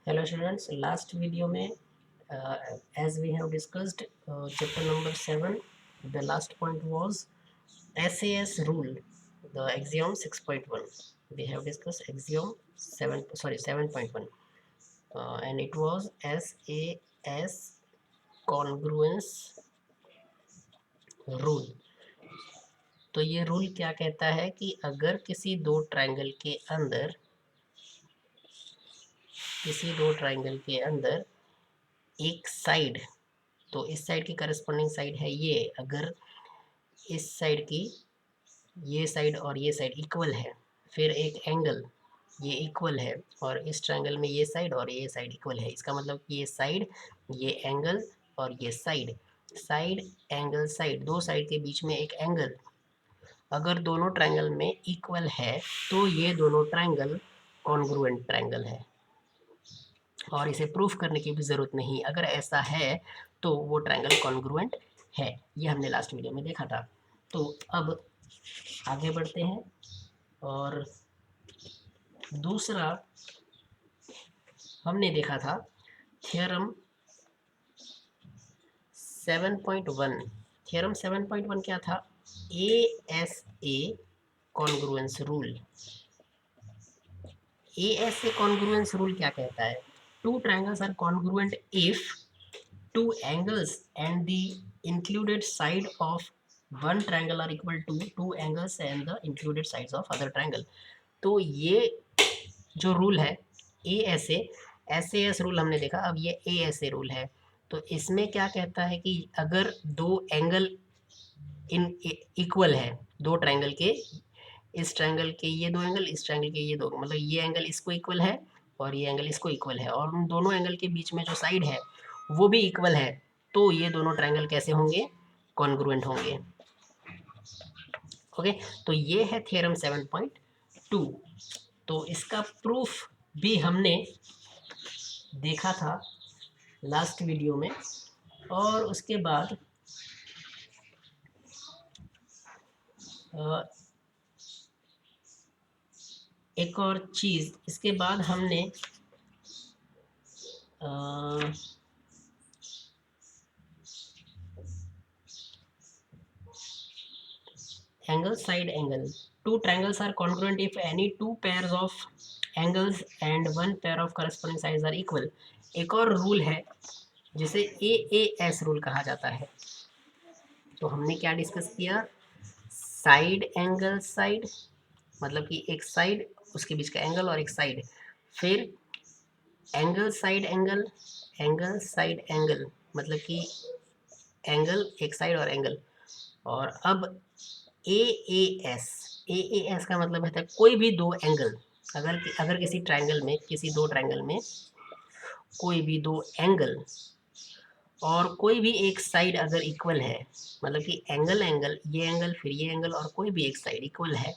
Hello students, last video में as we have discussed chapter number 7, the last point was SAS rule, the axiom 6.1. We have discussed axiom 7.1 and it was SAS congruence rule. तो ये rule क्या कहता है कि अगर किसी दो ट्रायंगल के अंदर एक साइड, तो इस साइड की करस्पॉन्डिंग साइड है ये, अगर इस साइड की ये साइड और ये साइड इक्वल है, फिर एक एंगल ये इक्वल है और इस ट्रायंगल में ये साइड और ये साइड इक्वल है, इसका मतलब कि ये साइड, ये एंगल और ये साइड, एंगल साइड, दो साइड के बीच में एक एंगल अगर दोनों ट्रायंगल में इक्वल है तो ये दोनों ट्रायंगल कॉन्ग्रुएंट ट्रायंगल है और इसे प्रूफ करने की भी ज़रूरत नहीं। अगर ऐसा है तो वो ट्रायंगल कॉन्ग्रुएंट है। ये हमने लास्ट वीडियो में देखा था। तो अब आगे बढ़ते हैं और दूसरा हमने देखा था थ्योरम 7.1। थ्योरम 7.1 क्या था? ASA congruence rule. ASA congruence rule क्या कहता है? Two triangles are congruent if two angles and the included side of one triangle are equal to two angles and the included sides of other triangle। तो ये जो rule है ASA, SAS rule हमने देखा, अब ये ASA रूल है। तो इसमें क्या कहता है कि अगर दो एंगल इन इक्वल है, दो ट्रायंगल के, इस ट्रायंगल के ये दो एंगल, इस ट्रायंगल के ये दो, मतलब ये एंगल इसको इक्वल है और ये एंगल इसको इक्वल है और उन दोनों एंगल के बीच में जो साइड है वो भी इक्वल है, तो ये दोनों ट्रायंगल कैसे होंगे? कॉन्ग्रुएंट होंगे। ओके, तो ये है थ्योरम 7.2। तो इसका प्रूफ भी हमने देखा था लास्ट वीडियो में। और उसके बाद एक और चीज़, इसके बाद हमने angle side angle, two triangles are congruent if any two pairs of angles and one pair of corresponding sides are equal। एक और रूल है जिसे AAS रूल कहा जाता है। तो हमने क्या डिस्कस किया? साइड एंगल साइड, मतलब कि एक साइड, उसके बीच का एंगल और एक साइड, फिर angle side angle, angle side angle, मतलब कि एंगल एक साइड और एंगल, और अब AAS। AAS का मतलब है कोई भी दो एंगल, अगर किसी ट्रायंगल में, किसी दो ट्रायंगल में कोई भी दो एंगल और कोई भी एक साइड अगर इक्वल है, मतलब कि एंगल एंगल, ये एंगल फिर ये एंगल और कोई भी एक साइड इक्वल है,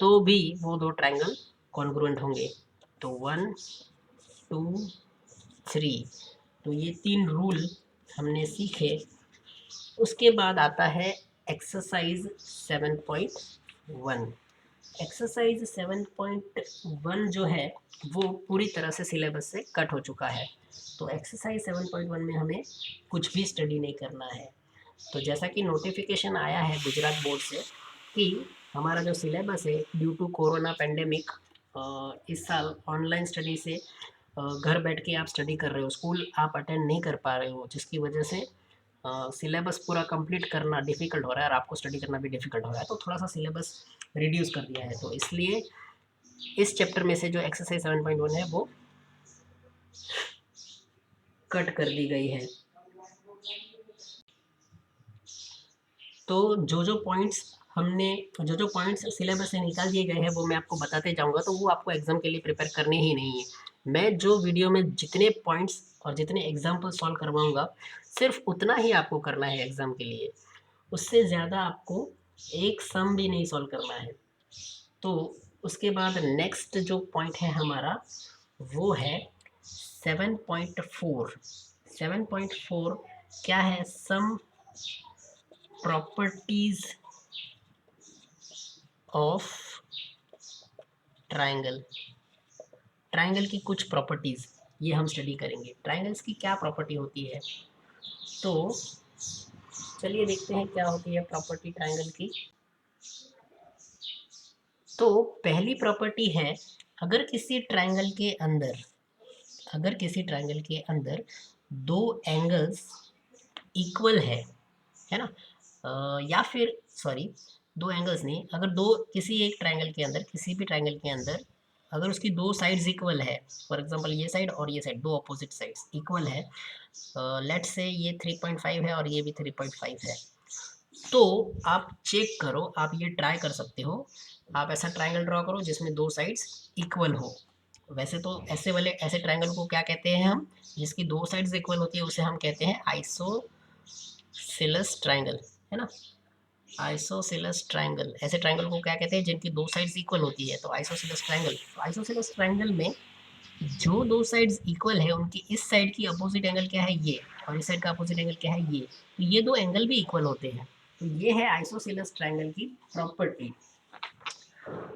तो भी वो दो ट्रायंगल कॉन्ग्रुएंट होंगे। तो 1 2 3, तो ये तीन रूल हमने सीखे। उसके बाद आता है एक्सरसाइज 7.1। एक्सरसाइज 7.1 जो है वो पूरी तरह से सिलेबस से कट हो चुका है। तो एक्सरसाइज 7.1 में हमें कुछ भी स्टडी नहीं करना है। तो जैसा कि नोटिफिकेशन आया है गुजरात बोर्ड से कि हमारा जो सिलेबस है ड्यू टू कोरोना पेंडेमिक, इस साल ऑनलाइन स्टडी से घर बैठ के आप स्टडी कर रहे हो, स्कूल आप अटेंड नहीं कर पा रहे हो, जिसकी वजह से सिलेबस पूरा कंप्लीट करना डिफ़िकल्ट हो रहा है और आपको स्टडी करना भी डिफ़िकल्ट हो रहा है। तो थोड़ा सा सिलेबस रिड्यूस कर दिया है। तो इसलिए इस चैप्टर में से जो एक्सरसाइज 7.1 है वो कट कर दी गई है। तो जो पॉइंट्स सिलेबस से निकाल दिए गए हैं वो मैं आपको बताते जाऊंगा, तो वो आपको एग्जाम के लिए प्रिपेयर करने ही नहीं है। मैं जो वीडियो में जितने पॉइंट्स और जितने एग्जाम्पल सॉल्व करवाऊंगा सिर्फ उतना ही आपको करना है एग्जाम के लिए, उससे ज़्यादा आपको एक सम भी नहीं सॉल्व करना है। तो उसके बाद नेक्स्ट जो पॉइंट है हमारा वो है 7.4। 7.4 क्या है? Some properties of triangle. Triangle की कुछ प्रॉपर्टीज। ये हम स्टडी करेंगे ट्राइंगल्स की क्या प्रॉपर्टी होती है। तो चलिए देखते हैं क्या होती है प्रॉपर्टी ट्राइंगल की। तो पहली प्रॉपर्टी है, अगर किसी ट्राइंगल के अंदर दो एंगल्स इक्वल है ना, या फिर सॉरी, दो एंगल्स नहीं, अगर दो किसी एक ट्राइंगल के अंदर, किसी भी ट्राइंगल के अंदर अगर उसकी दो साइड्स इक्वल है, फॉर एग्जांपल ये साइड और ये साइड, दो अपोजिट साइड्स इक्वल है, लेट्स से ये 3.5 है और ये भी 3.5 है, तो आप चेक करो, आप ये ट्राई कर सकते हो, आप ऐसा ट्राइंगल ड्रॉ करो जिसमें दो साइड्स इक्वल हो। वैसे तो ऐसे ट्राइंगल को क्या कहते हैं हम, जिसकी दो साइड्स इक्वल होती है उसे हम कहते हैं आइसोसेलेस ट्राइंगल, है ना। आइसोसेलेस ट्राइंगल, ऐसे ट्राइंगल को क्या कहते हैं जिनकी दो साइड्स इक्वल होती है, तो आइसोसेलेस ट्राइंगल। तो आइसोसेलेस ट्राइंगल में जो दो साइड्स इक्वल है उनकी इस साइड की अपोजिट एंगल क्या है, ये, और इस साइड का अपोजिट एंगल क्या है, ये, तो ये दो एंगल भी इक्वल होते हैं। तो ये है आइसोसेलेस ट्राइंगल की प्रॉपर्टी,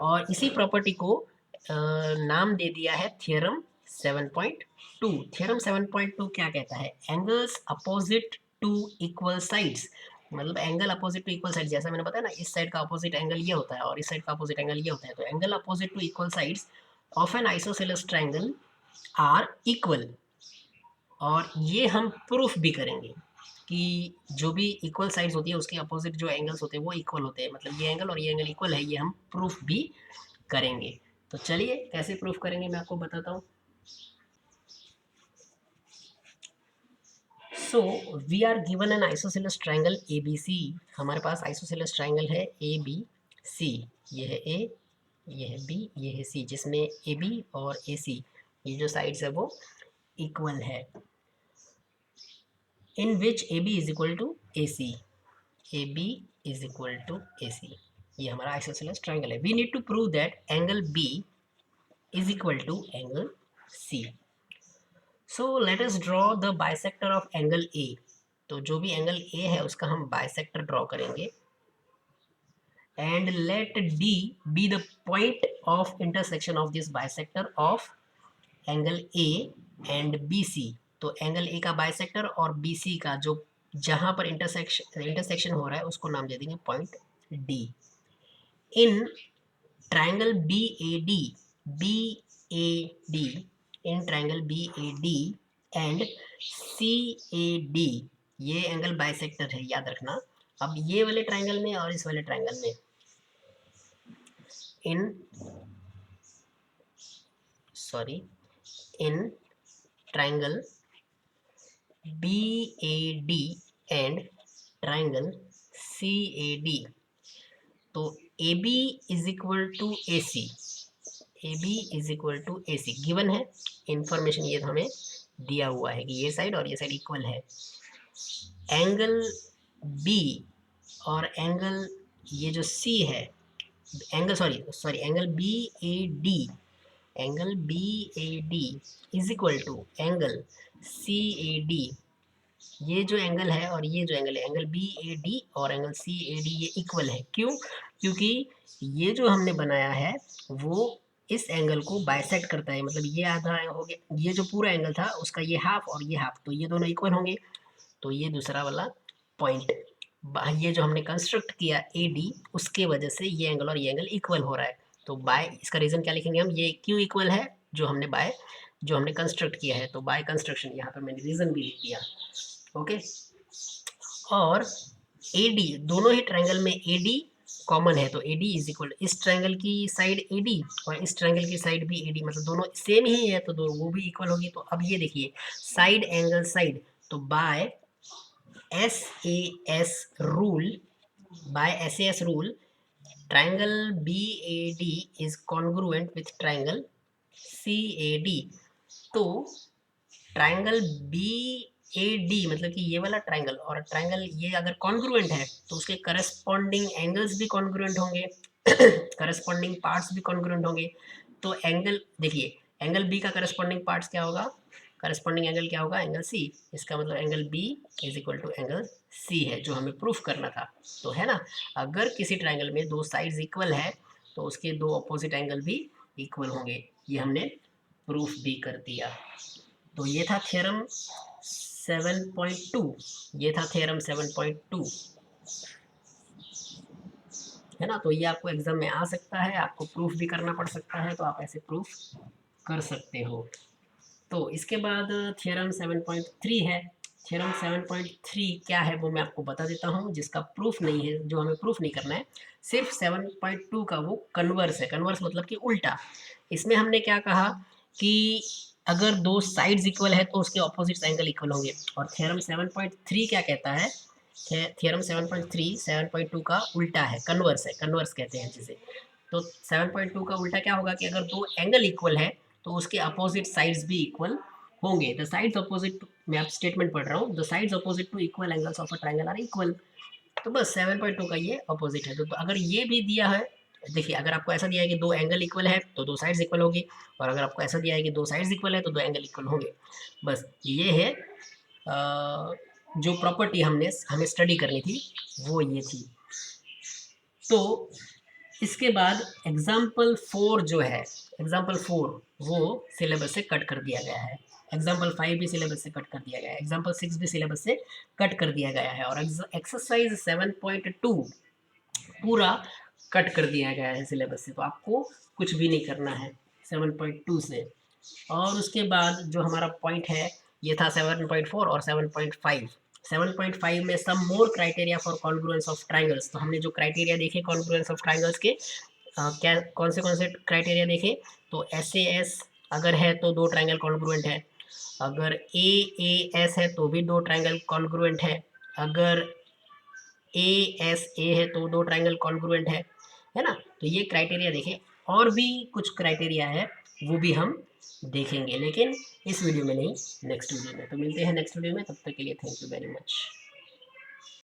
और इसी प्रॉपर्टी को नाम दे दिया है थ्योरम 7.2। थ्योरम 7.2 क्या कहता है, angles opposite to equal sides, मतलब angle opposite to equal side, जैसा मैंने बताया ना, इस साइड का अपोजिट एंगल ये होता है और इस साइड का अपोजिट एंगल ये होता है, तो angle opposite to equal sides of an isosceles triangle are equal. और ये हम प्रूफ भी करेंगे कि जो भी इक्वल साइड्स होती है उसके अपोजिट जो एंगल्स होते हैं वो इक्वल होते हैं, मतलब ये एंगल और ये एंगल इक्वल है, ये हम प्रूफ भी करेंगे। तो चलिए कैसे प्रूफ करेंगे मैं आपको बताता हूँ। So we are given an isosceles triangle A B C, हमारे पास आइसोसेलेस ट्राइंगल है ए बी सी, ये है ए, ये है बी, ये है सी, जिसमें ए बी और ए सी ये जो साइड्स है वो इक्वल है, in which A B is equal to A C, A B is equal to A C, ये हमारा आइसोसेलेस ट्राइंगल है। We need to prove that angle B is equal to angle C. So let us draw the bisector of angle A, तो जो भी angle A है उसका हम bisector draw करेंगे, and let D be the point of intersection of this bisector of angle A and B C. तो angle ए का bisector और बी सी का जो जहां पर इंटरसेक्शन हो रहा है उसको नाम दे देंगे point D. In triangle B A D, in triangle B A D and C A D, ये एंगल बाइसेक्टर है, याद रखना। अब ये वाले ट्राइंगल में और इस वाले ट्राइंगल में, in triangle B A D and triangle C A D, तो A B is equal to A C, A B is equal to A C given है, इंफॉर्मेशन ये हमें दिया हुआ है कि ये साइड और ये साइड इक्वल है। एंगल बी और एंगल ये जो सी है, angle sorry angle B A D, angle B A D is equal to angle C A D, ये जो एंगल है और ये जो एंगल है, एंगल बी ए डी और एंगल सी ए डी ये इक्वल है। क्यों? क्योंकि ये जो हमने बनाया है वो इस एंगल को बाइसेक्ट करता है, मतलब ये आधा हो गया, ये जो पूरा एंगल था उसका ये हाफ और ये हाफ, तो ये दोनों इक्वल होंगे, तो ये दूसरा वाला पॉइंट, ये जो हमने कंस्ट्रक्ट किया ए डी, उसके वजह से ये एंगल और ये एंगल इक्वल हो रहा है। तो बाय, इसका रीज़न क्या लिखेंगे हम, ये क्यों इक्वल है, जो हमने कंस्ट्रक्ट किया है, तो बाय कंस्ट्रक्शन, यहाँ पर मैंने रीज़न भी लिख दिया। ओके, और ए डी, दोनों ही ट्राइंगल में ए डी कॉमन है, तो ए डी इज इक्वल, इस ट्राइंगल की साइड ए डी और इस ट्राइंगल की साइड भी ए डी, मतलब दोनों सेम ही है, तो दोनों वो भी इक्वल होगी। तो अब ये देखिए साइड एंगल साइड, तो by S A S rule, triangle B A D is congruent with triangle C A D. तो ट्राइंगल बी ए डी मतलब कि ये वाला ट्राइंगल और ट्राइंगल ये अगर कॉन्ग्रुएंट है तो उसके करस्पॉन्डिंग एंगल्स भी कॉन्ग्रुएंट होंगे, करस्पॉन्डिंग पार्ट्स भी कॉन्ग्रुएंट होंगे। तो एंगल देखिए, एंगल बी का करस्पॉन्डिंग पार्ट्स क्या होगा, करस्पॉन्डिंग एंगल क्या होगा, एंगल सी, इसका मतलब angle B is equal to angle C है, जो हमें प्रूफ करना था। तो है ना, अगर किसी ट्राइंगल में दो साइड्स इक्वल है तो उसके दो अपोजिट एंगल भी इक्वल होंगे, ये हमने प्रूफ भी कर दिया। तो ये था थ्योरम 7.2, ये था थ्योरम 7.2, है ना। तो ये आपको एग्जाम में आ सकता है, आपको प्रूफ भी करना पड़ सकता है, तो आप ऐसे प्रूफ कर सकते हो। तो इसके बाद थ्योरम 7.3 है। थ्योरम 7.3 क्या है वो मैं आपको बता देता हूँ, जिसका प्रूफ नहीं है, जो हमें प्रूफ नहीं करना है, सिर्फ 7.2 का वो कन्वर्स है। कन्वर्स मतलब कि उल्टा। इसमें हमने क्या कहा कि अगर दो साइड्स इक्वल है तो उसके ऑपोजिट एंगल इक्वल होंगे। और थ्योरम 7.3 क्या कहता है, थ्योरम 7.3 7.2 का उल्टा है, कन्वर्स है, कन्वर्स कहते हैं जिसे। तो 7.2 का उल्टा क्या होगा कि अगर दो एंगल इक्वल है तो उसके अपोजिट साइड्स भी इक्वल होंगे। द साइड्स अपोजिट, मैं आप स्टेटमेंट पढ़ रहा हूँ, the sides opposite to equal angles of a triangle are equal. तो बस 7.2 का ये अपोजिट है। तो अगर ये भी दिया है, देखिए अगर आपको ऐसा दिया है कि दो एंगल इक्वल है तो दो साइड्स इक्वल होगी, और अगर आपको ऐसा दिया है कि दो साइड्स इक्वल है तो दो एंगल इक्वल होंगे। बस ये है जो प्रॉपर्टी हमें स्टडी करनी थी वो ये थी। तो इसके बाद एग्जाम्पल 4 जो है, एग्जाम्पल 4 वो सिलेबस से कट कर दिया गया है। एग्जाम्पल 5 भी सिलेबस से कट कर दिया गया है, एग्जाम्पल 6 भी सिलेबस से कट कर दिया गया है, और एक्सरसाइज 7.2 पूरा कट कर दिया गया है सिलेबस से। तो आपको कुछ भी नहीं करना है 7.2 से। और उसके बाद जो हमारा पॉइंट है ये था 7.4 और 7.5। 7.5 में some more criteria for congruence of triangles. तो हमने जो क्राइटेरिया देखे कॉन्ग्रुएंस ऑफ ट्राइंगल्स के, क्या कौन से क्राइटेरिया देखे, तो SAS अगर है तो दो ट्राइंगल कॉन्ग्रुएंट है, अगर AAS है तो भी दो ट्राइंगल कॉन्ग्रुएंट है, अगर ASA है तो दो ट्राइंगल कॉन्ग्रुएंट है ना। तो ये क्राइटेरिया देखें, और भी कुछ क्राइटेरिया है वो भी हम देखेंगे, लेकिन इस वीडियो में नहीं, नेक्स्ट वीडियो में। तो मिलते हैं नेक्स्ट वीडियो में, तब तक के लिए थैंक यू वेरी मच।